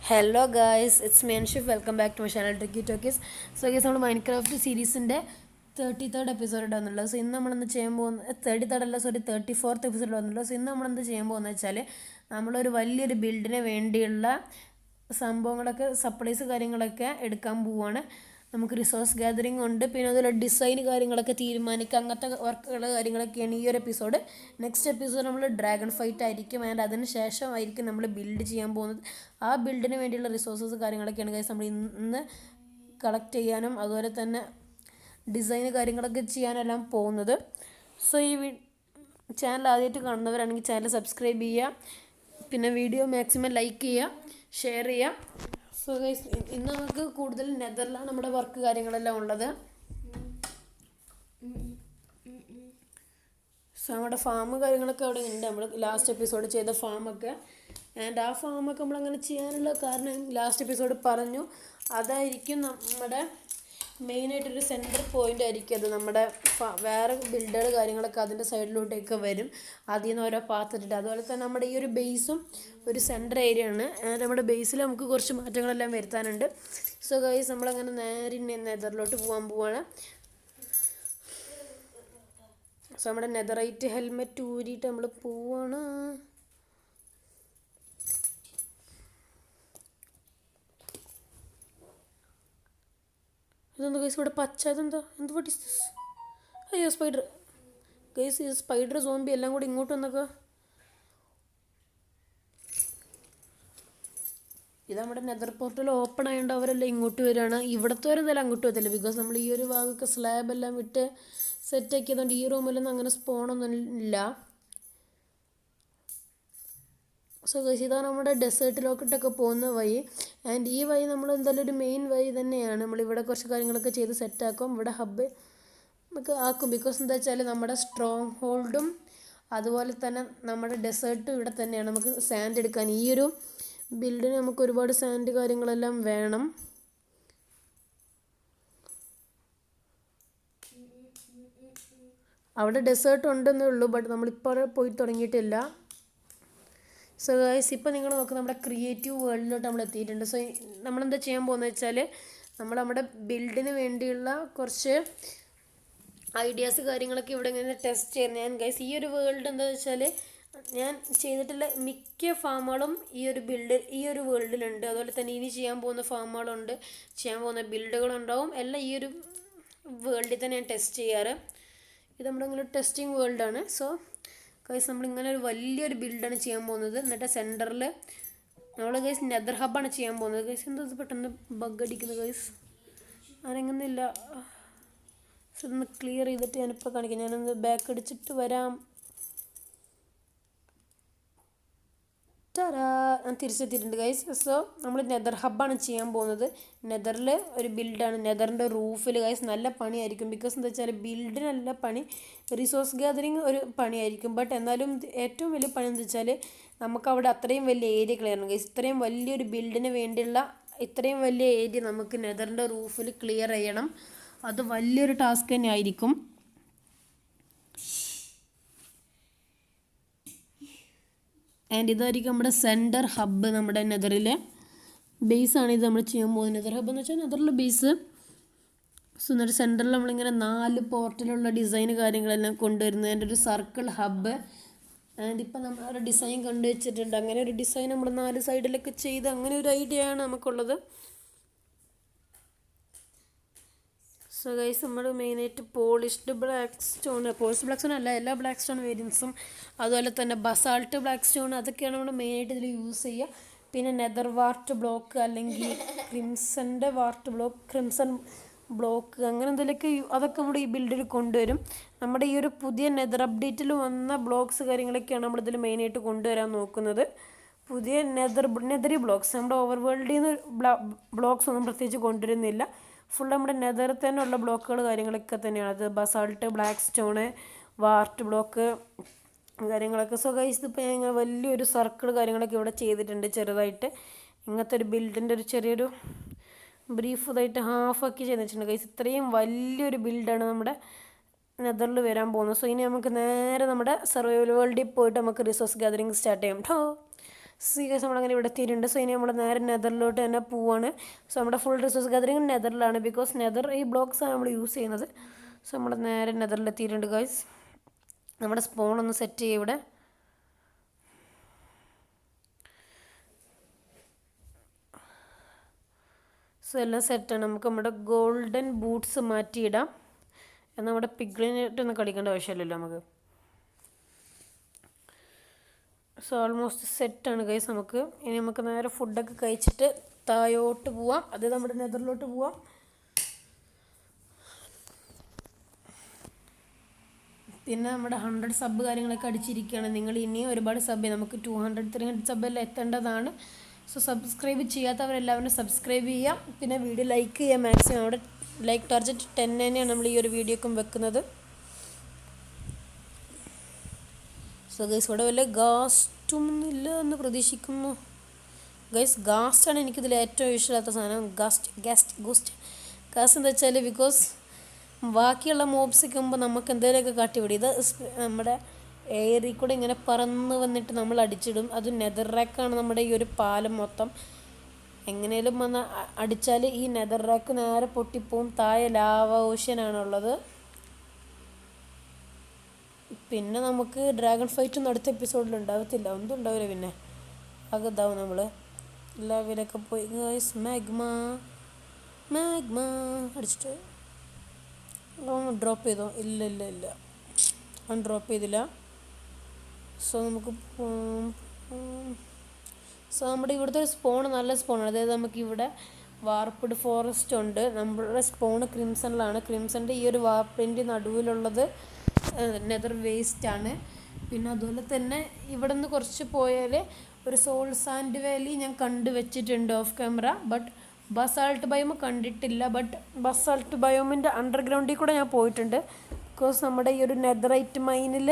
Hello guys, it's me Anshif. Welcome back to my channel Tricky Talkies. So guys, നമ്മൾ Minecraft സീരീസിൻ്റെ 33rd episode ഇടാന്നുള്ളത്. So ഇന്ന് നമ്മളെന്ത് ചെയ്യാൻ പോകുന്നത്, 33rd അല്ല, 34th എപ്പിസോഡ് ഇടാന്നുള്ളത്. സോ ഇന്ന് നമ്മളെന്ത് ചെയ്യാൻ പോകുന്നത് വെച്ചാൽ, നമ്മളൊരു വലിയൊരു ബിൽഡിന് വേണ്ടിയുള്ള സംഭവങ്ങളൊക്കെ, സപ്ലൈസ് കാര്യങ്ങളൊക്കെ എടുക്കാൻ പോവുകയാണ്. നമുക്ക് റിസോഴ്സ് ഗ്യാതറിങ് ഉണ്ട്, പിന്നെ അതുപോലെ ഡിസൈൻ കാര്യങ്ങളൊക്കെ തീരുമാനിക്കുക, അങ്ങനത്തെ വർക്കുകൾ കാര്യങ്ങളൊക്കെയാണ് ഈ ഒരു എപ്പിസോഡ്. നെക്സ്റ്റ് എപ്പിസോഡ് നമ്മൾ ഡ്രാഗൺ ഫൈറ്റ് ആയിരിക്കും, ആൻഡ് അതിന് ശേഷമായിരിക്കും നമ്മൾ ബിൽഡ് ചെയ്യാൻ പോകുന്നത്. ആ ബിൽഡിന് വേണ്ടിയുള്ള റിസോഴ്സസ് കാര്യങ്ങളൊക്കെയാണ് ഗൈസ് നമ്മൾ ഇന്ന് കളക്ട് ചെയ്യാനും അതുപോലെ തന്നെ ഡിസൈൻ കാര്യങ്ങളൊക്കെ ചെയ്യാനെല്ലാം പോകുന്നത്. സോ ഈ ചാനൽ ആദ്യമായിട്ട് കാണുന്നവരാണെങ്കിൽ ചാനൽ സബ്സ്ക്രൈബ് ചെയ്യുക, പിന്നെ വീഡിയോ മാക്സിമം ലൈക്ക് ചെയ്യുക, ഷെയർ ചെയ്യുക. സോ ഗൈസ്, ഇന്ന് നമുക്ക് കൂടുതൽ നെതറിലാണ് നമ്മുടെ വർക്ക് കാര്യങ്ങളെല്ലാം ഉള്ളത്. സോ നമ്മുടെ ഫാം കാര്യങ്ങളൊക്കെ അവിടെ ഉണ്ട്, നമ്മൾ ലാസ്റ്റ് എപ്പിസോഡ് ചെയ്ത ഫാമൊക്കെ. ആൻഡ് ആ ഫാമൊക്കെ നമ്മളങ്ങനെ ചെയ്യാനുള്ള കാരണം ലാസ്റ്റ് എപ്പിസോഡ് പറഞ്ഞു. അതായിരിക്കും നമ്മുടെ മെയിനായിട്ടൊരു സെൻറ്റർ പോയിൻ്റ് ആയിരിക്കും അത്. നമ്മുടെ വേറെ ബിൽഡുകൾ കാര്യങ്ങളൊക്കെ അതിൻ്റെ സൈഡിലോട്ടൊക്കെ വരും, അതിൽ നിന്ന് ഓരോ പാത്തിട്ടിട്ട്. അതുപോലെ തന്നെ നമ്മുടെ ഈ ഒരു ബേസും ഒരു സെൻറ്റർ ഏരിയ ആണ്. നമ്മുടെ ബേസിൽ നമുക്ക് കുറച്ച് മാറ്റങ്ങളെല്ലാം വരുത്താനുണ്ട്. സോ ഗൈസ്, നമ്മളങ്ങനെ നേരെ നെതറിലോട്ട് പോവാണ്. സോ നമ്മുടെ നെതറൈറ്റ് ഹെൽമെറ്റ് ഊരിയിട്ട് നമ്മൾ പോവാണ്. ഇതെന്താ ഗൈസ് ഇവിടെ പച്ച, ഇതെന്താ, വാട്ട് ഈസ് ദിസ്? അയ്യോ, സ്പൈഡർ ഗൈസ്, ഈ സ്പൈഡർ സോംബി എല്ലാം കൂടി ഇങ്ങോട്ട് വന്നൊക്കെ. ഇത് നമ്മുടെ നെതർ പോർട്ടൽ ഓപ്പൺ ആയതുകൊണ്ട് അവരെല്ലാം ഇങ്ങോട്ട് വരികയാണ്. ഇവിടുത്തെ വരെ എന്തായാലും അങ്ങോട്ട് വരത്തില്ല, ബിക്കോസ് നമ്മൾ ഈ ഒരു ഭാഗമൊക്കെ സ്ലാബ് എല്ലാം വിട്ട് സെറ്റ് ആക്കിയതുകൊണ്ട് ഈ റൂമിലൊന്നും അങ്ങനെ സ്പോണൊന്നും ഇല്ല. സോ ഗൈസ്, ഇതാണ് നമ്മുടെ ഡെസേർട്ടിലോട്ടൊക്കെ പോകുന്ന വഴി. ആൻഡ് ഈ വഴി നമ്മൾ എന്തായാലും ഒരു മെയിൻ വഴി തന്നെയാണ്. നമ്മളിവിടെ കുറച്ച് കാര്യങ്ങളൊക്കെ ചെയ്ത് സെറ്റാക്കും, ഇവിടെ ഹബ്ബ് നമുക്ക് ആക്കും. ബിക്കോസ് എന്താ വെച്ചാൽ നമ്മുടെ സ്ട്രോങ് ഹോൾഡും അതുപോലെ തന്നെ നമ്മുടെ ഡെസേർട്ടും ഇവിടെ തന്നെയാണ്. നമുക്ക് സാൻഡ് എടുക്കാൻ ഈ ഒരു ബിൽഡിന് നമുക്ക് ഒരുപാട് സാൻഡ് കാര്യങ്ങളെല്ലാം വേണം. അവിടെ ഡെസേർട്ട് ഉണ്ടെന്നേ ഉള്ളൂ, ബട്ട് നമ്മളിപ്പോൾ പോയി തുടങ്ങിയിട്ടില്ല. സോ ഗൈസ്, ഇപ്പോൾ നിങ്ങൾ നോക്കുക, നമ്മുടെ ക്രിയേറ്റീവ് വേൾഡിലോട്ട് നമ്മൾ എത്തിയിട്ടുണ്ട്. സോ നമ്മളെന്താ ചെയ്യാൻ പോകുന്നത് വെച്ചാൽ, നമ്മുടെ ബിൽഡിന് വേണ്ടിയുള്ള കുറച്ച് ഐഡിയാസ് കാര്യങ്ങളൊക്കെ ഇവിടെ ഇങ്ങനെ ടെസ്റ്റ് ചെയ്യുന്നത്. ഞാൻ ഗൈസ്, ഈ ഒരു വേൾഡ് എന്താ വെച്ചാൽ, ഞാൻ ചെയ്തിട്ടുള്ള മിക്ക ഫാമുകളും ഈ ഒരു വേൾഡിലുണ്ട്. അതുപോലെ തന്നെ ഇനി ചെയ്യാൻ പോകുന്ന ഫാമുകളുണ്ട്, ചെയ്യാൻ പോകുന്ന ബിൽഡുകളുണ്ടാവും, എല്ലാം ഈ ഒരു വേൾഡിൽ തന്നെ ഞാൻ ടെസ്റ്റ് ചെയ്യാറ്. ഇത് നമ്മുടെ ഇങ്ങനെ ടെസ്റ്റിംഗ് വേൾഡാണ്. സോ ഗൈസ്, നമ്മളിങ്ങനെ ഒരു വലിയൊരു ബിൽഡാണ് ചെയ്യാൻ പോകുന്നത്. എന്നിട്ട് സെൻറ്ററിൽ നമ്മൾ ഗൈസ് നെതർ ഹബ്ബാണ് ചെയ്യാൻ പോകുന്നത്. ഗൈസ്, എന്താ പെട്ടെന്ന് ബഗ് അടിക്കുന്നത് ഗൈസ്, അനങ്ങുന്നില്ല. ഇതൊന്ന് ക്ലിയർ ചെയ്തിട്ട് ഞാനിപ്പോൾ കാണിക്കാം. ഞാനൊന്ന് ബാക്ക് അടിച്ചിട്ട് വരാം. ഞാൻ തിരിച്ചെത്തിയിട്ടുണ്ട് ഗൈസ്. സോ നമ്മൾ നെതർ ഹബ്ബാണ് ചെയ്യാൻ പോകുന്നത്. നെതറിൽ ഒരു ബിൽഡാണ്, നെതറിൻ്റെ റൂഫിൽ ഗൈസ് നല്ല പണിയായിരിക്കും. ബിക്കോസ് എന്താ വെച്ചാൽ ബിൽഡിനല്ല പണി, റിസോഴ്സ് ഗ്യാതറിങ് ഒരു പണിയായിരിക്കും. ബട്ട് എന്നാലും ഏറ്റവും വലിയ പണി എന്താ വെച്ചാൽ, നമുക്കവിടെ അത്രയും വലിയ ഏരിയ ക്ലിയർ ആണ് ഗൈസ്. ഇത്രയും വലിയൊരു ബിൽഡിന് വേണ്ടിയുള്ള ഇത്രയും വലിയ ഏരിയ നമുക്ക് നെതറിൻ്റെ റൂഫിൽ ക്ലിയർ ചെയ്യണം. അത് വലിയൊരു ടാസ്ക് തന്നെ ആയിരിക്കും. ആൻഡ് ഇതായിരിക്കും നമ്മുടെ സെൻറ്റർ ഹബ്ബ്, നമ്മുടെ നെതറിലെ ബേസാണ് ഇത് നമ്മൾ ചെയ്യാൻ പോകുന്നത്. നെതർ ഹബ്ബ് എന്ന് വെച്ചാൽ നെതറിലെ ബേസ്. സോ എന്നിട്ട് സെൻറ്ററിൽ നമ്മളിങ്ങനെ 4 പോർട്ടിലുള്ള ഡിസൈൻ കാര്യങ്ങളെല്ലാം കൊണ്ടുവരുന്നത്, അതിൻ്റെ ഒരു സർക്കിൾ ഹബ്ബ്. ആൻഡ് ഇപ്പം നമ്മൾ ഒരു ഡിസൈൻ കൊണ്ടുവച്ചിട്ടുണ്ട്. അങ്ങനെ ഒരു ഡിസൈൻ നമ്മൾ 4 സൈഡിലൊക്കെ ചെയ്ത് അങ്ങനെ ഒരു ഐഡിയ ആണ് നമുക്കുള്ളത്. സോ ഗൈസ്, നമ്മൾ മെയിനായിട്ട് polished black stone, polished black stone അല്ല, എല്ലാ ബ്ലാക്ക് സ്റ്റോൺ വേരിയൻസും അതുപോലെ തന്നെ ബസാൾട്ട് ബ്ലാക്ക് സ്റ്റോൺ, അതൊക്കെയാണ് നമ്മൾ മെയിനായിട്ട് ഇതിൽ യൂസ് ചെയ്യുക. പിന്നെ നെതർ വാർട്ട് ബ്ലോക്ക് അല്ലെങ്കിൽ ക്രിംസൺ ബ്ലോക്ക് അങ്ങനെ എന്തെങ്കിലുമൊക്കെ അതൊക്കെ നമ്മുടെ ഈ ബിൽഡിൽ കൊണ്ടുവരും. നമ്മുടെ ഈ ഒരു പുതിയ നെതർ അപ്ഡേറ്റിൽ വന്ന ബ്ലോക്സ് കാര്യങ്ങളൊക്കെയാണ് നമ്മളിതിൽ മെയിനായിട്ട് കൊണ്ടുവരാൻ നോക്കുന്നത്. പുതിയ നെതറി ബ്ലോക്സ്, നമ്മുടെ ഓവർ വേൾഡിൽ നിന്ന് ബ്ലോക്സ് ഒന്നും പ്രത്യേകിച്ച് കൊണ്ടുവരുന്നില്ല. ഫുൾ നമ്മുടെ നെതറിൽ തന്നെ ഉള്ള ബ്ലോക്കുകൾ കാര്യങ്ങളൊക്കെ തന്നെയാണ്. അത് ബസാൾട്ട്, ബ്ലാക്ക് സ്റ്റോണ്, വാർട്ട് ബ്ലോക്ക് കാര്യങ്ങളൊക്കെ. സോ ഗൈസ്, ഇതിപ്പോൾ ഞങ്ങൾ വലിയൊരു സർക്കിൾ കാര്യങ്ങളൊക്കെ ഇവിടെ ചെയ്തിട്ടുണ്ട് ചെറുതായിട്ട്. ഇങ്ങനത്തെ ഒരു ബിൽഡിൻ്റെ ഒരു ചെറിയൊരു ബ്രീഫ് ഇതായിട്ട് ഹാഫാക്കി ചെയ്ത് വെച്ചിട്ടുണ്ട് ഗൈസ്. ഇത്രയും വലിയൊരു ബിൽഡാണ് നമ്മുടെ നെതറിൽ വരാൻ പോകുന്നത്. സോ ഇനി നമുക്ക് നേരെ നമ്മുടെ സർവൈവൽ വേൾഡിൽ പോയിട്ട് നമുക്ക് റിസോഴ്സ് ഗ്യാതറിങ് സ്റ്റാർട്ട് ചെയ്യാം. സോ ഗൈസ് നമ്മളങ്ങനെ ഇവിടെ എത്തിയിട്ടുണ്ട്. സോ ഇനി നമ്മൾ നേരെ നെതറിലോട്ട് തന്നെ പോവാണ്. സോ നമ്മുടെ ഫുൾ റിസോഴ്സ് ഗാദറിങ് നെതറിലാണ്, ബിക്കോസ് നെതർ ഈ ബ്ലോക്സാണ് നമ്മൾ യൂസ് ചെയ്യുന്നത്. സോ നമ്മൾ നേരെ നെതറിലെത്തിയിട്ടുണ്ട് ഗൈസ്. നമ്മുടെ സ്പോണൊന്ന് സെറ്റ് ചെയ്യുക ഇവിടെ. സോ എല്ലാം സെറ്റാണ്. നമുക്ക് നമ്മുടെ ഗോൾഡൻ ബൂട്ട്സ് മാറ്റിയിടാം. എന്നാൽ നമ്മുടെ പിഗ്ലിനായിട്ടൊന്നും കളിക്കേണ്ട ആവശ്യമില്ലല്ലോ നമുക്ക്. സോ ഓൾമോസ്റ്റ് സെറ്റാണ് ഗൈസ്. ഇനി നമുക്ക് നേരെ ഫുഡൊക്കെ കഴിച്ചിട്ട് താഴോട്ട് പോവാം, അത് നമ്മുടെ നെതറിലോട്ട് പോവാം. പിന്നെ നമ്മുടെ 100 സബ് കാര്യങ്ങളൊക്കെ അടിച്ചിരിക്കുകയാണ്. നിങ്ങൾ ഇനിയും ഒരുപാട് സബ്, നമുക്ക് 200 300 സബ്ബെല്ലാം എത്തേണ്ടതാണ്. സോ സബ്സ്ക്രൈബ് ചെയ്യാത്തവരെല്ലാവരും സബ്സ്ക്രൈബ് ചെയ്യാം. പിന്നെ വീഡിയോ ലൈക്ക് ചെയ്യാം മാക്സിമം. അവിടെ ലൈക്ക് ടാർജറ്റ് 10 തന്നെയാണ് നമ്മൾ ഈ ഒരു വീഡിയോക്കും വെക്കുന്നത്. സോ ഗൈസ് ഇവിടെ വല്ല ഗാസ്റ്റൊന്നും ഇല്ല എന്ന് പ്രതീക്ഷിക്കുന്നു. ഗൈസ് ഗാസ്റ്റാണ് എനിക്കിതിൽ ഏറ്റവും ഇഷ്ടമില്ലാത്ത സാധനം. ഗാസ്റ്റ് എന്താ വെച്ചാൽ, ബിക്കോസ് ബാക്കിയുള്ള മോബ്സൊക്കെ ആകുമ്പോൾ നമുക്ക് എന്തെങ്കിലുമൊക്കെ കാട്ടിവിടും. ഇത് നമ്മുടെ എയറിൽ കൂടെ ഇങ്ങനെ പറന്ന് വന്നിട്ട് നമ്മൾ അടിച്ചിടും. അത് നെതർ റാക്കാണ് നമ്മുടെ ഈ ഒരു പാലം മൊത്തം. എങ്ങനെയും വന്ന് അടിച്ചാൽ ഈ നെതർ റാക്ക് നേരെ പൊട്ടിപ്പോവും. താഴെ ലാവ ഓഷ്യനാണുള്ളത്. പിന്നെ നമുക്ക് ഡ്രാഗൺ ഫൈറ്റൊന്നും അടുത്ത എപ്പിസോഡിൽ ഉണ്ടാകത്തില്ല, ഒന്നും ഉണ്ടാവില്ല. പിന്നെ ആകെ ഇതാവും നമ്മൾ ലാവിലൊക്കെ പോയി. ഗൈസ് മാഗ്മ അടിച്ചിട്ട് ഡ്രോപ്പ് ചെയ്തോ? ഇല്ല അവൻ ഡ്രോപ്പ് ചെയ്തില്ല. സോ നമുക്ക് നമ്മുടെ ഇവിടുത്തെ ഒരു സ്പോൺ നല്ല സ്പോണാണ്. അതായത് നമുക്കിവിടെ വാർപ്പിഡ് ഫോറസ്റ്റ് ഉണ്ട്. നമ്മുടെ സ്പോണ് ക്രിംസണിലാണ്. ക്രിംസണിൻ്റെ ഈ ഒരു വാർപ്പിൻ്റെ നടുവിലുള്ളത് നെതർ വേസ്റ്റാണ്. പിന്നെ അതുപോലെ തന്നെ ഇവിടെ നിന്ന് കുറച്ച് പോയാൽ ഒരു സോൾ സാൻഡ് വാലി ഞാൻ കണ്ടു വെച്ചിട്ടുണ്ട് of camera. But basalt biome കണ്ടിട്ടില്ല. ബട്ട് ബസാൾട്ട് ബയോമിൻ്റെ അണ്ടർഗ്രൗണ്ടിൽ കൂടെ ഞാൻ പോയിട്ടുണ്ട്. ബിക്കോസ് നമ്മുടെ ഈ ഒരു നെതറൈറ്റ് മൈനിൽ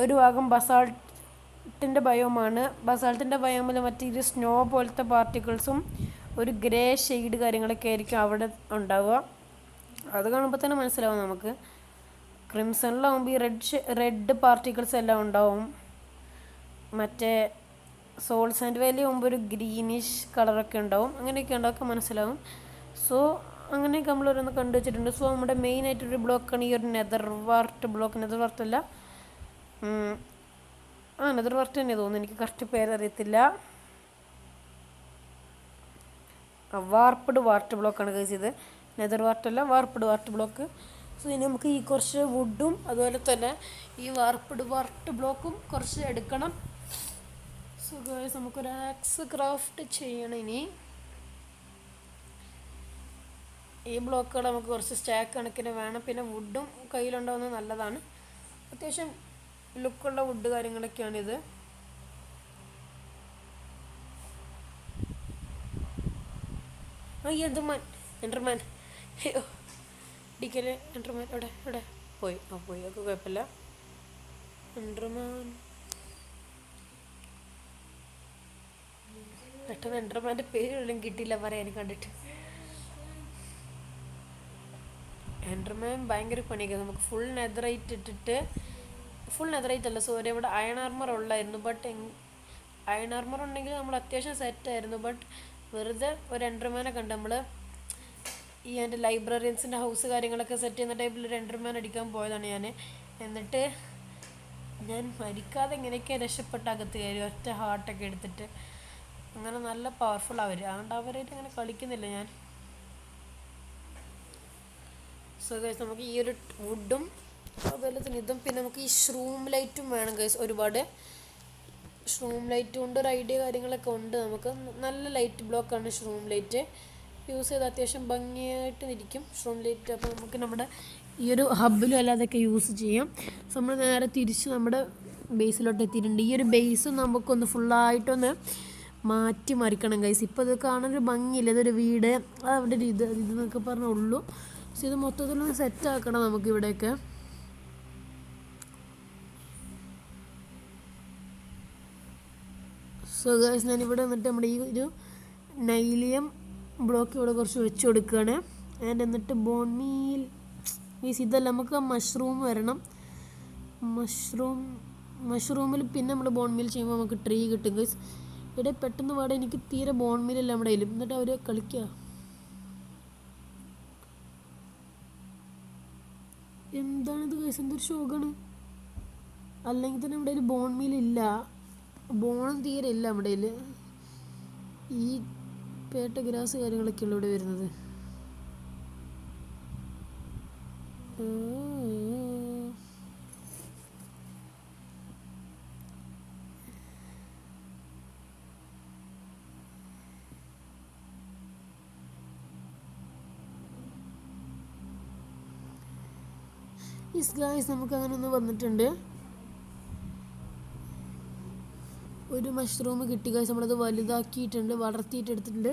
ഒരു ഭാഗം ബസാൾട്ടിൻ്റെ ബയോമാണ്. ബസാൾട്ടിൻ്റെ ബയോമിൽ മറ്റൊരു സ്നോ പോലത്തെ പാർട്ടിക്കിൾസും ഒരു ഗ്രേ ഷെയ്ഡ് കാര്യങ്ങളൊക്കെ ആയിരിക്കും അവിടെ ഉണ്ടാവുക. അത് കാണുമ്പോൾ തന്നെ മനസ്സിലാവും നമുക്ക്. ക്രിംസണിലാവുമ്പോൾ ഈ റെഡ് പാർട്ടിക്കിൾസ് എല്ലാം ഉണ്ടാവും. മറ്റേ സോൾ സാൻഡ് വാലി ആകുമ്പോൾ ഒരു ഗ്രീനിഷ് കളറൊക്കെ ഉണ്ടാവും. അങ്ങനെയൊക്കെ ഉണ്ടാക്കുക മനസ്സിലാവും. സോ അങ്ങനെയൊക്കെ നമ്മളോരോന്ന് കണ്ടു വെച്ചിട്ടുണ്ട്. സോ നമ്മുടെ മെയിനായിട്ടൊരു ബ്ലോക്കാണ് ഈ ഒരു നെതർ വാർട്ട് ബ്ലോക്ക്. നെതർ വാർട്ടല്ല, നെതർ വാർട്ട് തന്നെ തോന്നുന്നു, എനിക്ക് കറക്റ്റ് പേരറിയത്തില്ല. വാർപ്പിഡ് വാർട്ട് ബ്ലോക്കാണ് ഗൈസ് ഇത്. നെതർ വാർട്ടല്ല, വാർപ്പിഡ് വാർട്ട് ബ്ലോക്ക്. സോ ഇനി നമുക്ക് ഈ കുറച്ച് വുഡും അതുപോലെ തന്നെ ഈ വാർപ്പിഡ് വാർട്ട് ബ്ലോക്കും കുറച്ച് എടുക്കണം. സോ ഗൈസ് നമുക്കൊരു ആക്സ് ക്രാഫ്റ്റ് ചെയ്യണം. ഇനി ഈ ബ്ലോക്കുകൾ നമുക്ക് കുറച്ച് സ്റ്റാക്ക് കണക്കിന് വേണം. പിന്നെ വുഡും കയ്യിലുണ്ടാവുന്നത് നല്ലതാണ്. അത്യാവശ്യം ലുക്കുള്ള വുഡ് കാര്യങ്ങളൊക്കെയാണിത്. എൻ്റർമാൻ അയ്യോ ഡിക്കല് എൻ്റർമാൻ എവിടെ പോയി ഒക്കെ കുഴപ്പമില്ല. എൻ്റർമാൻ പെട്ടെന്ന് എൻ്റർമാൻ്റെ പേര് കിട്ടിയില്ല പറയാൻ കണ്ടിട്ട്. എൻ്റർമാൻ ഭയങ്കര പണിയൊക്കെ. നമുക്ക് ഫുൾ നെതറൈറ്റ് ഇട്ടിട്ട്, ഫുൾ നെതറൈറ്റ് അല്ല സോറി, ഇവിടെ അയൺ ആർമർ ഉള്ളായിരുന്നു. ബട്ട് അയൺ ആർമർ ഉണ്ടെങ്കിൽ നമ്മൾ അത്യാവശ്യം സെറ്റായിരുന്നു. ബട്ട് വെറുതെ ഒരു എൻ്റർമാനെ കണ്ട് നമ്മൾ ഈ എൻ്റെ ലൈബ്രറിയൻസിൻ്റെ ഹൗസ് കാര്യങ്ങളൊക്കെ സെറ്റ് ചെയ്യുന്ന ടൈപ്പിൽ ഒരു എൻ്റർമാൻ അടിക്കാൻ പോയതാണ് ഞാൻ. എന്നിട്ട് ഞാൻ മരിക്കാതെ എങ്ങനെയൊക്കെ രക്ഷപ്പെട്ട അകത്ത് കയറി ഒറ്റ ഹാർട്ടൊക്കെ എടുത്തിട്ട്. അങ്ങനെ നല്ല പവർഫുൾ അതുകൊണ്ട് അവരായിട്ട് അങ്ങനെ കളിക്കുന്നില്ല ഞാൻ. സോ ഗൈസ് നമുക്ക് ഈ ഒരു വുഡും അതുപോലെ തന്നെ ഇതും, പിന്നെ നമുക്ക് ഈ ഷ്രൂം ലൈറ്റും വേണം ഗൈസ്. ഒരുപാട് ഷ്രൂം ലൈറ്റ് കൊണ്ട് ഒരു ഐഡിയ കാര്യങ്ങളൊക്കെ ഉണ്ട് നമുക്ക്. നല്ല ലൈറ്റ് ബ്ലോക്കാണ് ഷ്രൂം ലൈറ്റ്. യൂസ് ചെയ്ത് അത്യാവശ്യം ഭംഗിയായിട്ട് ഇരിക്കും ഷ്രൂം ലൈറ്റ്. അപ്പോൾ നമുക്ക് നമ്മുടെ ഈ ഒരു ഹബ്ബിലും അല്ലാതൊക്കെ യൂസ് ചെയ്യാം. സോ നമ്മൾ നേരെ തിരിച്ച് നമ്മുടെ ബേസിലോട്ട് എത്തിയിട്ടുണ്ട്. ഈ ഒരു ബേസ് നമുക്കൊന്ന് ഫുള്ളായിട്ടൊന്ന് മാറ്റി മറിക്കണം ഗൈസ്. ഇപ്പോൾ ഇത് കാണാനൊരു ഭംഗിയില്ല, ഇതൊരു വീട് അവിടെ ഒരു ഇതെന്നൊക്കെ പറഞ്ഞുള്ളൂ. സോ ഇത് മൊത്തത്തിലൊന്ന് സെറ്റാക്കണം നമുക്കിവിടെയൊക്കെ. സോ ഗൈസ് ഞാനിവിടെ വന്നിട്ട് നമ്മുടെ ഈ ഒരു നൈലിയം ബ്ലോക്ക് ഇവിടെ കുറച്ച് വെച്ച് കൊടുക്കുകയാണ്. എന്നിട്ട് ബോൺ മീൽ മീൻസ് ഇതല്ല, നമുക്ക് മഷ്റൂം വരണം. മഷ്റൂമിൽ പിന്നെ നമ്മൾ ബോൺ മീൽ ചെയ്യുമ്പോൾ നമുക്ക് ട്രീ കിട്ടും ഗൈസ്. ഇവിടെ പെട്ടെന്ന് പാടെ എനിക്ക് തീരെ ബോൺ മീലല്ല നമ്മുടെ കയ്യിൽ. എന്നിട്ട് അവർ കളിക്കുക. എന്താണിത് ഗൈസ്? എന്തൊരു ഷോക്കാണ്. അല്ലെങ്കിൽ തന്നെ നമ്മുടെ കയ്യിൽ ബോൺ മീലില്ല, ബോണും തീരെ ഇല്ല നമ്മുടെ കയ്യിൽ. ഈ പേട്ട ഗ്രാസ് കാര്യങ്ങളൊക്കെയുള്ള ഇവിടെ വരുന്നത്. യെസ് ഗായ്സ്, നമുക്ക് അങ്ങനെ ഒന്ന് വന്നിട്ടുണ്ട്. ഒരു മഷ്റൂം കിട്ടി ഗായ്സ്. നമ്മളത് വലുതാക്കിയിട്ടുണ്ട്, വളർത്തിയിട്ട് എടുത്തിട്ടുണ്ട്.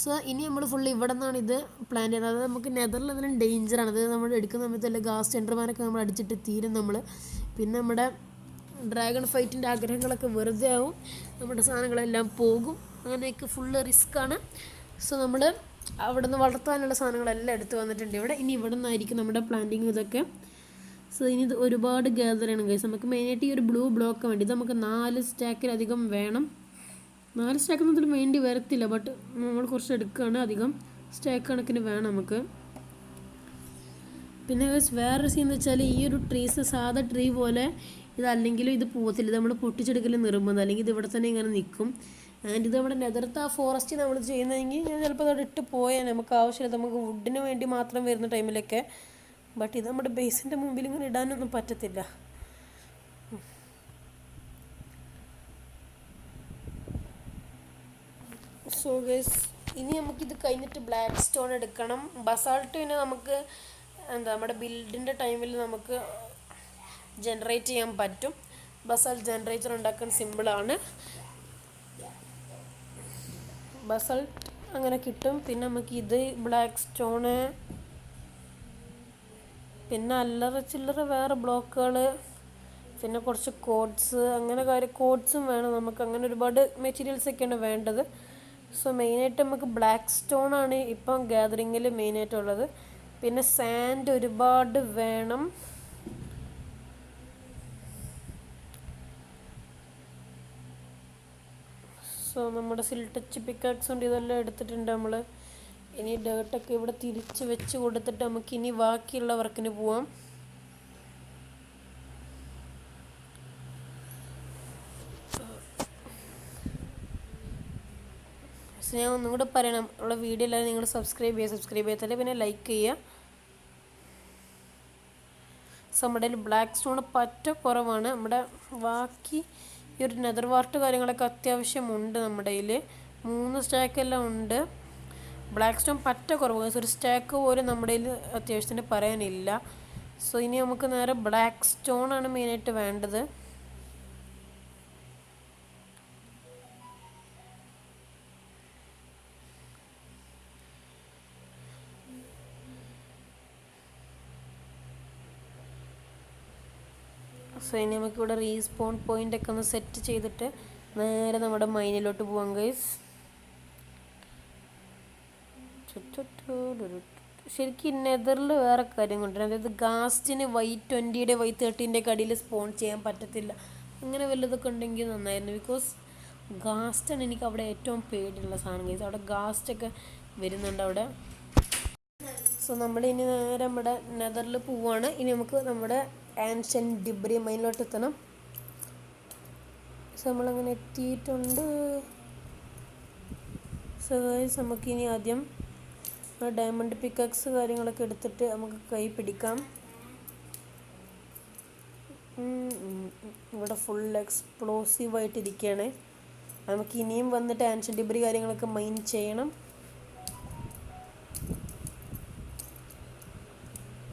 സോ ഇനി നമ്മൾ ഫുള്ള് ഇവിടെ നിന്നാണ് ഇത് പ്ലാൻ ചെയ്യുന്നത്. അതായത് നമുക്ക് നെതറിൽ അതിലും ഡേഞ്ചറാണ്. അത് നമ്മൾ എടുക്കുന്ന സമയത്തല്ല ഗാസ് സെൻറ്റർമാരൊക്കെ നമ്മൾ അടിച്ചിട്ട് തീരും നമ്മൾ. പിന്നെ നമ്മുടെ ഡ്രാഗൺ ഫൈറ്റിൻ്റെ ആഗ്രഹങ്ങളൊക്കെ വെറുതെ ആവും, നമ്മുടെ സാധനങ്ങളെല്ലാം പോകും. അങ്ങനെയൊക്കെ ഫുള്ള് റിസ്ക്കാണ്. സോ നമ്മൾ അവിടെ നിന്ന് വളർത്താനുള്ള സാധനങ്ങളെല്ലാം എടുത്ത് വന്നിട്ടുണ്ട് ഇവിടെ. ഇനി ഇവിടെ നിന്നായിരിക്കും നമ്മുടെ പ്ലാന്റിങ് ഇതൊക്കെ. സോ ഇനി ഇത് ഒരുപാട് ഗ്യാദർ ചെയ്യണം ഗൈസ്. നമുക്ക് മെയിനായിട്ട് ഈ ഒരു ബ്ലൂ ബ്ലോക്ക് വേണ്ടി ഇത് നമുക്ക് 4 സ്റ്റാക്കിലധികം വേണം. 4 സ്റ്റാക്കൊന്നും വേണ്ടി വരത്തില്ല, ബട്ട് നമ്മൾ കുറച്ച് എടുക്കുകയാണ്. അധികം സ്റ്റാക്ക് കണക്കിന് വേണം നമുക്ക്. പിന്നെ ഗൈസ് വേറൊരു സീൻ എന്ന് വെച്ചാൽ ഈ ഒരു ട്രീസ് സാധാ ട്രീ പോലെ ഇതല്ലെങ്കിലും ഇത് പോകത്തില്ല. ഇത് നമ്മൾ പൊട്ടിച്ചെടുക്കൽ നിർബന്ധം, അല്ലെങ്കിൽ ഇത് ഇവിടെ തന്നെ ഇങ്ങനെ നിൽക്കും. ആൻഡ് ഇത് നമ്മുടെ നെതർത്ത് ആ ഫോറസ്റ്റ് നമ്മൾ ചെയ്യുന്നതെങ്കിൽ ഞാൻ ചിലപ്പോൾ അതോടെ ഇട്ട് പോയാൽ നമുക്ക് ആവശ്യമില്ല, നമുക്ക് വുഡിന് വേണ്ടി മാത്രം വരുന്ന ടൈമിലൊക്കെ. ബട്ട് ഇത് നമ്മുടെ ബേസിൻ്റെ മുമ്പിൽ ഇങ്ങനെ ഇടാനൊന്നും പറ്റത്തില്ല. സോ ഗൈസ് ഇനി നമുക്കിത് കഴിഞ്ഞിട്ട് ബ്ലാക്ക് സ്റ്റോൺ എടുക്കണം. ബസാൾട്ട് പിന്നെ നമുക്ക് നമ്മുടെ ബിൽഡിൻ്റെ ടൈമിൽ നമുക്ക് ജനറേറ്റ് ചെയ്യാൻ പറ്റും. ബസാൾട്ട് ജനറേറ്റർ ഉണ്ടാക്കാൻ സിമ്പിളാണ്. ബസാൾട്ട് അങ്ങനെ കിട്ടും. പിന്നെ നമുക്ക് ഇത് ബ്ലാക്ക് സ്റ്റോണ്, പിന്നെ അല്ലറ ചില്ലറ വേറെ ബ്ലോക്കുകൾ, പിന്നെ കുറച്ച് കോഡ്സ്, അങ്ങനെ കോഡ്സും വേണം നമുക്ക്. അങ്ങനെ ഒരുപാട് മെറ്റീരിയൽസൊക്കെയാണ് വേണ്ടത്. സോ മെയിനായിട്ട് നമുക്ക് ബ്ലാക്ക് സ്റ്റോൺ ആണ് ഇപ്പം ഗ്യാതറിങ്ങിൽ മെയിനായിട്ടുള്ളത്. പിന്നെ സാൻഡ് ഒരുപാട് വേണം. സോ നമ്മുടെ സിൽ ടച്ച് പിക്കാക്സ് കൊണ്ട് ഇതെല്ലാം എടുത്തിട്ടുണ്ട് നമ്മൾ. ഇനി ഡേർട്ടൊക്കെ ഇവിടെ തിരിച്ച് വെച്ച് കൊടുത്തിട്ട് നമുക്ക് ഇനി ബാക്കിയുള്ള വർക്കിന് പോവാം. ഞാൻ ഒന്നും കൂടെ പറയണം, ഉള്ള വീഡിയോ എല്ലാവരും നിങ്ങൾ സബ്സ്ക്രൈബ് ചെയ്യത്തില്ല, പിന്നെ ലൈക്ക് ചെയ്യുക. സോ നമ്മുടെ ബ്ലാക്ക് സ്റ്റോൺ പറ്റ കുറവാണ്. നമ്മുടെ ബാക്കി ഈ ഒരു നെതർ വാർട്ട് കാര്യങ്ങളൊക്കെ അത്യാവശ്യമുണ്ട്. നമ്മുടെ കയ്യിൽ 3 സ്റ്റാക്കെല്ലാം ഉണ്ട്. ബ്ലാക്ക് സ്റ്റോൺ പറ്റ കുറവ്, ഒരു സ്റ്റാക്ക് പോലും നമ്മുടെ കയ്യിൽ അത്യാവശ്യത്തിന് പറയാനില്ല. സോ ഇനി നമുക്ക് നേരെ ബ്ലാക്ക് സ്റ്റോൺ ആണ് മെയിനായിട്ട് വേണ്ടത്. സോ ഇനി നമുക്കിവിടെ റീസ്പോൺ പോയിൻ്റൊക്കെ ഒന്ന് സെറ്റ് ചെയ്തിട്ട് നേരെ നമ്മുടെ മൈനിലോട്ട് പോവാം ഗൈസ്. ശരിക്കും നെതറിൽ വേറെ കാര്യം കൊണ്ടുവരാം. അതായത് ഗാസ്റ്റിന് Y20 Y30 അടിയിൽ സ്പോൺ ചെയ്യാൻ പറ്റത്തില്ല. അങ്ങനെ വല്ലതൊക്കെ ഉണ്ടെങ്കിൽ നന്നായിരുന്നു. ബിക്കോസ് ഗാസ്റ്റാണ് എനിക്ക് അവിടെ ഏറ്റവും പേടിയുള്ള സാധനം ഗൈസ്. അവിടെ ഗാസ്റ്റൊക്കെ വരുന്നുണ്ട് അവിടെ. സോ നമ്മളിനി നേരെ നമ്മുടെ നെതറിൽ പോവാണ്. ഇനി നമുക്ക് നമ്മുടെ ആൻഷ്യൻ്റ് ഡിബ്രി മൈനിലോട്ട് എത്തണം. സോ നമ്മളങ്ങനെ എത്തിയിട്ടുണ്ട്. സോ ഗൈസ് നമുക്കിനി ആദ്യം ഡയമണ്ട് പിക്കാക്സ് കാര്യങ്ങളൊക്കെ എടുത്തിട്ട് നമുക്ക് കൈ പിടിക്കാം. ഇവിടെ ഫുൾ എക്സ്പ്ലോസീവായിട്ടിരിക്കുകയാണ്. നമുക്ക് ഇനിയും വന്നിട്ട് ആൻഷ്യൻ്റ് ഡിബ്രി കാര്യങ്ങളൊക്കെ മൈൻ ചെയ്യണം.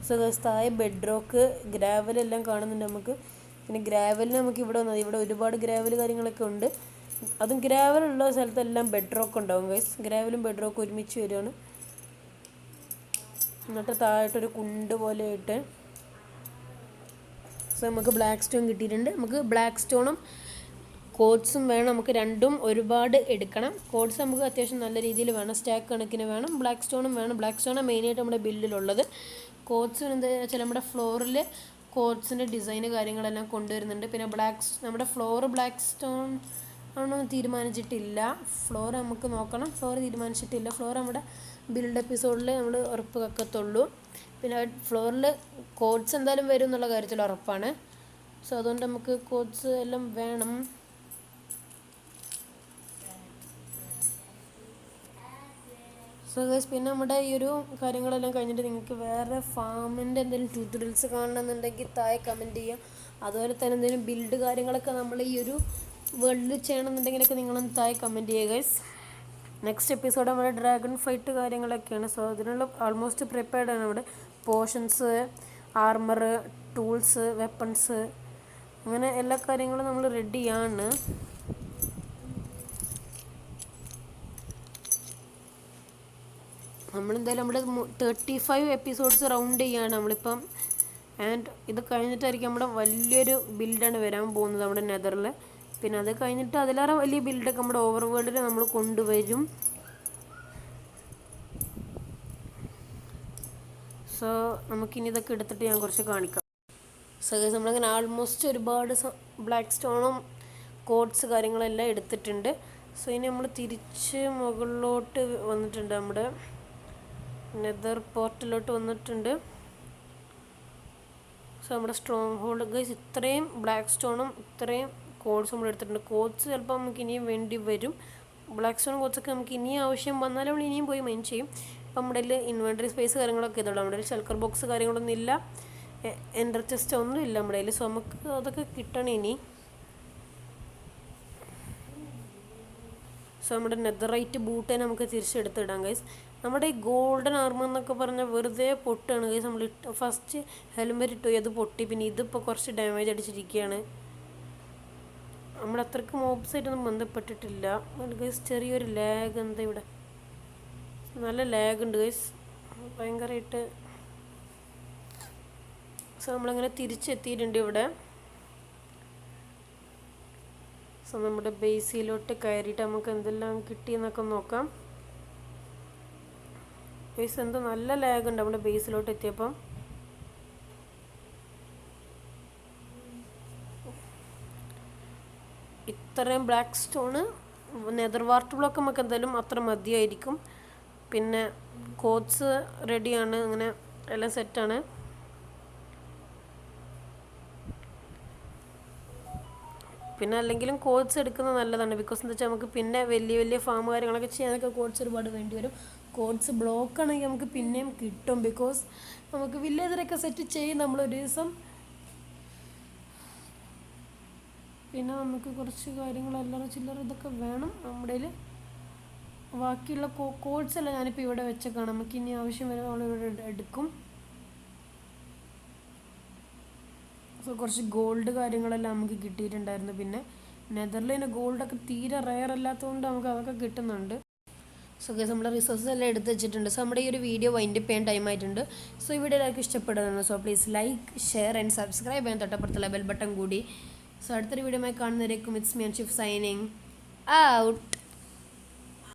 സോ ഗൈസ് താഴെ ബെഡ് റോക്ക് ഗ്രാവലെല്ലാം കാണുന്നുണ്ട് നമുക്ക്. പിന്നെ ഗ്രാവലിന് നമുക്ക് ഇവിടെ വന്നത് ഇവിടെ ഒരുപാട് ഗ്രാവൽ കാര്യങ്ങളൊക്കെ ഉണ്ട്. അതും ഗ്രാവലുള്ള സ്ഥലത്തെല്ലാം ബെഡ് റോക്ക് ഉണ്ടാവും ഗൈസ്. ഗ്രാവലും ബെഡ് റോക്കും ഒരുമിച്ച് വരുവാണ്. എന്നിട്ട് താഴോട്ടൊരു കുണ്ട് പോലെ ഇട്ട്. സോ നമുക്ക് ബ്ലാക്ക് സ്റ്റോൺ കിട്ടിയിട്ടുണ്ട്. നമുക്ക് ബ്ലാക്ക് സ്റ്റോണും കോഡ്സും വേണം. നമുക്ക് രണ്ടും ഒരുപാട് എടുക്കണം. കോഡ്സ് നമുക്ക് അത്യാവശ്യം നല്ല രീതിയിൽ വേണം, സ്റ്റാക്ക് കണക്കിന് വേണം. ബ്ലാക്ക് സ്റ്റോണും വേണം. ബ്ലാക്ക് സ്റ്റോണാണ് മെയിനായിട്ട് നമ്മുടെ ബില്ലിലുള്ളത്. കോഡ്സിന് എന്താ വെച്ചാൽ നമ്മുടെ ഫ്ലോറിൽ കോഡ്സിൻ്റെ ഡിസൈന് കാര്യങ്ങളെല്ലാം കൊണ്ടുവരുന്നുണ്ട്. പിന്നെ നമ്മുടെ ഫ്ലോർ ബ്ലാക്ക് സ്റ്റോൺ ആണോന്ന് തീരുമാനിച്ചിട്ടില്ല. ഫ്ലോർ നമുക്ക് നോക്കണം. ഫ്ലോർ തീരുമാനിച്ചിട്ടില്ല. ഫ്ലോർ നമ്മുടെ ബിൽഡ് എപ്പിസോഡിൽ നമ്മൾ ഉറപ്പ് വെക്കത്തുള്ളൂ. പിന്നെ ഫ്ലോറിൽ കോഡ്സ് എന്തായാലും വരും എന്നുള്ള കാര്യത്തിൽ ഉറപ്പാണ്. സോ അതുകൊണ്ട് നമുക്ക് കോഡ്സ് എല്ലാം വേണം. സോ ഗൈസ്, പിന്നെ നമ്മുടെ ഈ ഒരു കാര്യങ്ങളെല്ലാം കഴിഞ്ഞിട്ട് നിങ്ങൾക്ക് വേറെ ഫാമിൻ്റെ എന്തെങ്കിലും ട്യൂട്ടോറിയൽസ് കാണണമെന്നുണ്ടെങ്കിൽ താഴെ കമൻറ്റ് ചെയ്യുക. അതുപോലെ തന്നെ എന്തെങ്കിലും ബിൽഡ് കാര്യങ്ങളൊക്കെ നമ്മൾ ഈ ഒരു വേൾഡിൽ ചെയ്യണമെന്നുണ്ടെങ്കിലൊക്കെ നിങ്ങളൊന്ന് താഴെ കമൻറ്റ് ചെയ്യുക ഗൈസ്. നെക്സ്റ്റ് എപ്പിസോഡ് നമ്മുടെ ഡ്രാഗൺ ഫൈറ്റ് കാര്യങ്ങളൊക്കെയാണ്. സോ അതിനുള്ള ആൾമോസ്റ്റ് പ്രിപ്പയർഡ് ആണ്. നമ്മുടെ പോഷൻസ്, ആർമർ, ടൂൾസ്, വെപ്പൺസ്, അങ്ങനെ എല്ലാ കാര്യങ്ങളും നമ്മൾ റെഡിയാണ്. നമ്മളെന്തായാലും നമ്മുടെ 35 എപ്പിസോഡ്സ് റൗണ്ട് ചെയ്യുകയാണ് നമ്മളിപ്പം. ആൻഡ് ഇത് കഴിഞ്ഞിട്ടായിരിക്കും നമ്മുടെ വലിയൊരു ബിൽഡാണ് വരാൻ പോകുന്നത് നമ്മുടെ നെതറിൽ. പിന്നെ അത് കഴിഞ്ഞിട്ട് അതിലേറെ വലിയ ബിൽഡൊക്കെ നമ്മുടെ ഓവർ വേൾഡിൽ നമ്മൾ കൊണ്ടുവരും. സോ നമുക്കിനി ഇതൊക്കെ എടുത്തിട്ട് ഞാൻ കുറച്ച് കാണിക്കാം. സോ ഗൈസ്, നമ്മളങ്ങനെ ആൾമോസ്റ്റ് ഒരുപാട് ബ്ലാക്ക് സ്റ്റോണും കോഡ്സ് കാര്യങ്ങളെല്ലാം എടുത്തിട്ടുണ്ട്. സോ ഇനി നമ്മൾ തിരിച്ച് മുകളിലോട്ട് വന്നിട്ടുണ്ട്. നമ്മുടെ നെതർ പോർട്ടിലോട്ട് വന്നിട്ടുണ്ട്. സോ നമ്മുടെ സ്ട്രോങ് ഹോൾഡ് ഗൈസ്, ഇത്രയും ബ്ലാക്ക് സ്റ്റോണും ഇത്രയും കോഡ്സ് നമ്മൾ എടുത്തിട്ടുണ്ട്. കോഡ്സ് ചിലപ്പോൾ നമുക്ക് ഇനിയും വേണ്ടി വരും. ബ്ലാക്ക് സ്റ്റോൺ കോഡ്സൊക്കെ നമുക്ക് ഇനിയും ആവശ്യം വന്നാലും നമ്മൾ ഇനിയും പോയി മൈൻ ചെയ്യും. ഇപ്പം നമ്മുടെ ഇൻവെൻറ്ററി സ്പേസ് കാര്യങ്ങളൊക്കെ ഇതുള്ളൂ. നമ്മുടെ ഷെൽക്കർ ബോക്സ് കാര്യങ്ങളൊന്നും ഇല്ല, എൻഡർ ചെസ്റ്റ് ഒന്നും ഇല്ല നമ്മുടെ കയ്യിൽ. സോ നമുക്ക് അതൊക്കെ കിട്ടണം ഇനി. സോ നമ്മുടെ നെതറൈറ്റ് ബൂട്ട് തന്നെ നമുക്ക് തിരിച്ചെടുത്തിടാം ഗൈസ്. നമ്മുടെ ഈ ഗോൾഡൻ ആർമർ എന്നൊക്കെ പറഞ്ഞാൽ വെറുതെ പൊട്ടാണ് ഗൈസ്. നമ്മൾ ഫസ്റ്റ് ഹെൽമെറ്റ് ഇട്ടു, അത് പൊട്ടി. പിന്നെ ഇതിപ്പോൾ കുറച്ച് ഡാമേജ് അടിച്ചിരിക്കുകയാണ്. നമ്മൾ അത്രയ്ക്ക് മോബ്സായിട്ടൊന്നും ബന്ധപ്പെട്ടിട്ടില്ല ഗൈസ്. ചെറിയൊരു ലാഗ് എന്താ ഇവിടെ, നല്ല ലാഗ് ഉണ്ട് ഗൈസ്, ഭയങ്കരമായിട്ട്. സോ നമ്മളങ്ങനെ തിരിച്ചെത്തിയിട്ടുണ്ട് ഇവിടെ. സോ നമ്മുടെ ബേസിലോട്ട് കയറിയിട്ട് നമുക്ക് എന്തെല്ലാം കിട്ടിയെന്നൊക്കെ നോക്കാം ഗൈസ്. എന്തോ നല്ല ലാഗ് ഉണ്ട് നമ്മുടെ ബേസിലോട്ട് എത്തിയപ്പം. ഇത്രയും ബ്ലാക്ക് സ്റ്റോണ്, നെതർ വാർട്ട് ബ്ലോക്ക് നമുക്ക് എന്തായാലും അത്ര മതിയായിരിക്കും. പിന്നെ കോഡ്സ് റെഡിയാണ്, അങ്ങനെ എല്ലാം സെറ്റാണ്. പിന്നെ അല്ലെങ്കിലും കോഡ്സ് എടുക്കുന്നത് നല്ലതാണ്. ബിക്കോസ് എന്താ വെച്ചാൽ നമുക്ക് പിന്നെ വലിയ വലിയ ഫാം കാര്യങ്ങളൊക്കെ ചെയ്യാനൊക്കെ കോഡ്സ് ഒരുപാട് വേണ്ടി വരും. കോഡ്സ് ബ്ലോക്ക് ആണെങ്കിൽ നമുക്ക് പിന്നെയും കിട്ടും. ബിക്കോസ് നമുക്ക് വില്ലേജറൊക്കെ സെറ്റ് ചെയ്യും നമ്മളൊരു ദിവസം. പിന്നെ നമുക്ക് കുറച്ച് കാര്യങ്ങളെല്ലാം ചില്ലറ ഇതൊക്കെ വേണം നമ്മുടെ കയ്യിൽ. ബാക്കിയുള്ള കോഡ്സ് എല്ലാം ഞാനിപ്പോൾ ഇവിടെ വെച്ചേക്കാണ്. നമുക്ക് ഇനി ആവശ്യം വരെ നമ്മളിവിടെ എടുക്കും. സോ കുറച്ച് ഗോൾഡ് കാര്യങ്ങളെല്ലാം നമുക്ക് കിട്ടിയിട്ടുണ്ടായിരുന്നു. പിന്നെ നെതർലൻഡ് ഗോൾഡൊക്കെ തീരെ റെയർ അല്ലാത്തതുകൊണ്ട് നമുക്ക് അതൊക്കെ കിട്ടുന്നുണ്ട്. സോ ഗൈസ്, നമ്മുടെ റിസോഴ്സസ് എല്ലാം എടുത്ത് വെച്ചിട്ടുണ്ട്. സോ നമ്മുടെ ഈ ഒരു വീഡിയോ വൈൻഡപ്പ് ചെയ്യാൻ ടൈം ആയിട്ടുണ്ട്. സോ ഈ വീഡിയോ എല്ലാവർക്കും ഇഷ്ടപ്പെടുന്നു. So please like, share and subscribe ചെയ്യാൻ തൊട്ടപ്പുറത്തുള്ള ബെൽ ബട്ടൺ കൂടി. സോ അടുത്തൊരു വീഡിയോയുമായി കാണുന്നവരേക്കും it's me Anshif signing out.